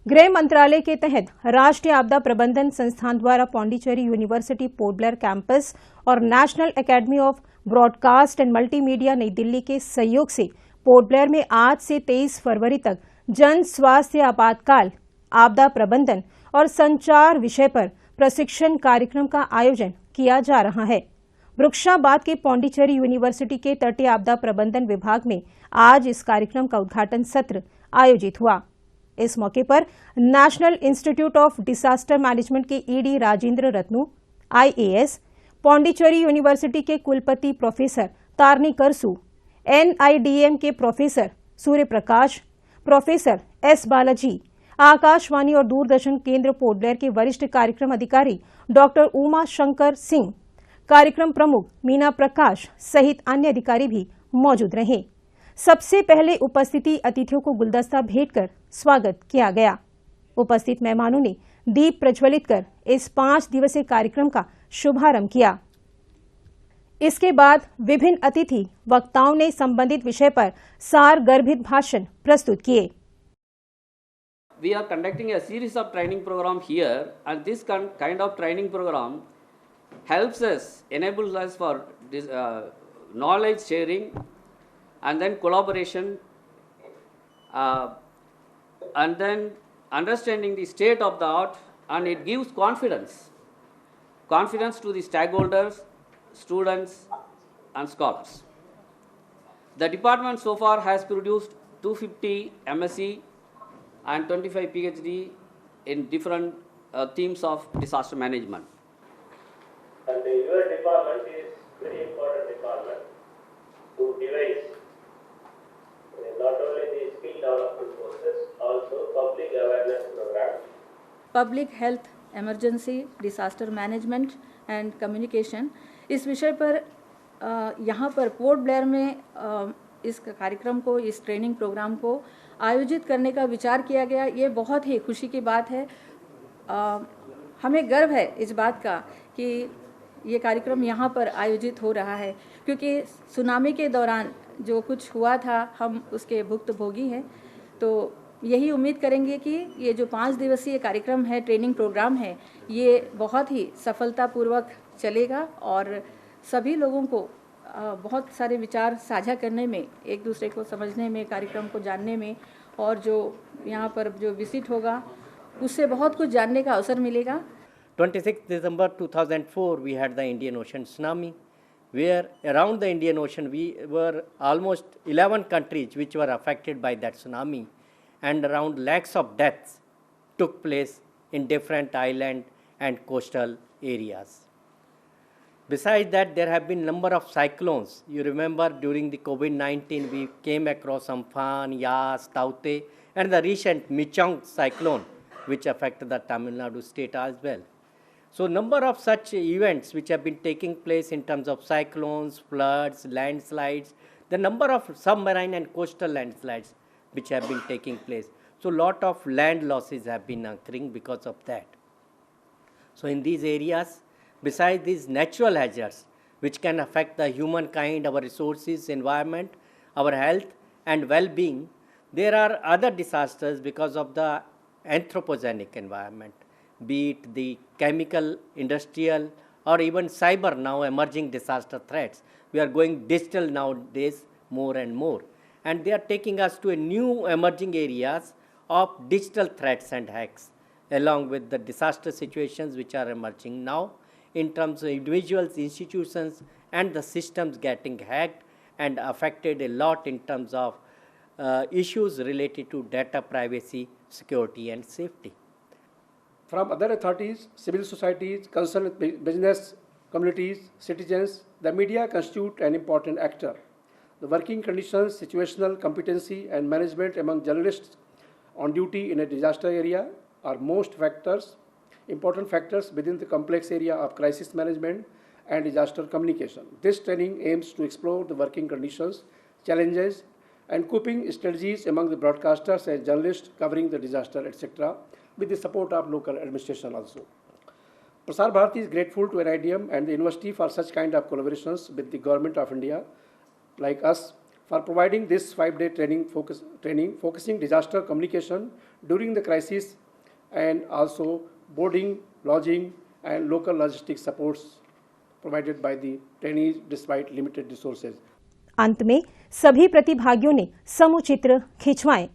गृह मंत्रालय के तहत राष्ट्रीय आपदा प्रबंधन संस्थान द्वारा पौंडीचेरी यूनिवर्सिटी पोर्ट ब्लेयर कैंपस और National Academy of Broadcast and Multimedia New Delhi के सहयोग से पोर्ट ब्लेयर में आज से 23 फरवरी तक जन स्वास्थ्य आपातकाल, आपदा प्रबंधन और संचार विषय पर प्रशिक्षण कार्यक्रम का आयोजन किया जा रहा है। ब्रुक्शाबाद के पौंडीचेरी यूनिवर्सिटी के तटीय आपदा प्रबंधन विभाग में आज इस कार्यक्रम का उद्घाटन सत्र आयोजित हुआ। इस मौके पर National Institute of Disaster Management के ED Rajendra Ratnu, IAS, Pondicherry University के कुलपति प्रोफेसर तारनी करसू, एनआईडीएम के professor Surya Prakash, professor S Balaji, Akashvani और दूरदर्शन केंद्र पोर्ट ब्लेयर के वरिष्ठ कार्यक्रम अधिकारी डॉक्टर उमा शंकर सिंह, कार्यक्रम प्रमुख मीना प्रकाश सहित अन्य अधिकारी भी मौजूद रहे। सबसे पहले उपस्थिति अतिथियों को गुलदस्ता भेंट कर स्वागत किया गया। उपस्थित मेहमानों ने दीप प्रज्वलित कर इस 5 दिवसीय कार्यक्रम का शुभारंभ किया। इसके बाद विभिन्न अतिथि वक्ताओं ने संबंधित विषय पर सारगर्भित भाषण प्रस्तुत किए। We are conducting a series of training program here, and this kind of training program helps us, enables us for this, knowledge sharing and then collaboration and then understanding the state of the art, and it gives confidence to the stakeholders, students and scholars. The department so far has produced 250 MSc and 25 PhD in different themes of disaster management. And your department is very important department to devise not only the skill development courses, also public awareness programs. Public health emergency, disaster management and communication, इस विषय पर यहाँ पर port Blair में इस कार्यक्रम को, इस ट्रेनिंग प्रोग्राम को आयोजित करने का विचार किया गया। ये बहुत ही खुशी की बात है। हमें गर्व है इस बात का कि ये कार्यक्रम यहाँ पर आयोजित हो रहा है, क्योंकि सुनामी के दौरान जो कुछ हुआ था हम उसके भुक्तभोगी हैं। तो यही उम्मीद करेंगे कि ये जो 5 दिवसीय कार्यक्रम है, ट्रेनिंग प्रोग्राम है, ये बहुत ही सफलतापूर्वक चलेगा और सभी लोगों को बहुत सारे विचार साझा करने में, एक दूसरे को समझने में, कार्यक्रम को जानने में, और जो यहाँ पर जो विजिट होगा उससे बहुत कुछ जानने का अवसर मिलेगा। 26 December 2004 we had the Indian Ocean tsunami, where around the Indian Ocean we were almost 11 countries which were affected by that tsunami, and around lakhs of deaths took place in different island and coastal areas. Besides that, there have been number of cyclones. You remember during the COVID-19 we came across Amphan, Yas, Taute, and the recent Michang cyclone which affected the Tamil Nadu state as well. So number of such events which have been taking place in terms of cyclones, floods, landslides, the number of submarine and coastal landslides which have been taking place. So lot of land losses have been occurring because of that. So in these areas, besides these natural hazards which can affect the humankind, our resources, environment, our health and well-being, there are other disasters because of the anthropogenic environment, be it the chemical, industrial, or even cyber now emerging disaster threats. We are going digital nowadays more and more, and they are taking us to a new emerging areas of digital threats and hacks, along with the disaster situations which are emerging now in terms of individuals, institutions, and the systems getting hacked and affected a lot in terms of issues related to data privacy, security, and safety. From other authorities, civil societies, concerned with business, communities, citizens, the media constitute an important actor. The working conditions, situational competency, and management among journalists on duty in a disaster area are important factors within the complex area of crisis management and disaster communication. This training aims to explore the working conditions, challenges, and coping strategies among the broadcasters and journalists covering the disaster, etc., with the support of local administration also. Prasar Bharati is grateful to NIDM and the university for such kind of collaborations with the Government of India, like us, for providing this 5-day training focusing disaster communication during the crisis and also boarding, lodging and local logistics supports provided by the trainees despite limited resources. अंत में सभी प्रतिभागियों ने समूह चित्र खिंचवाए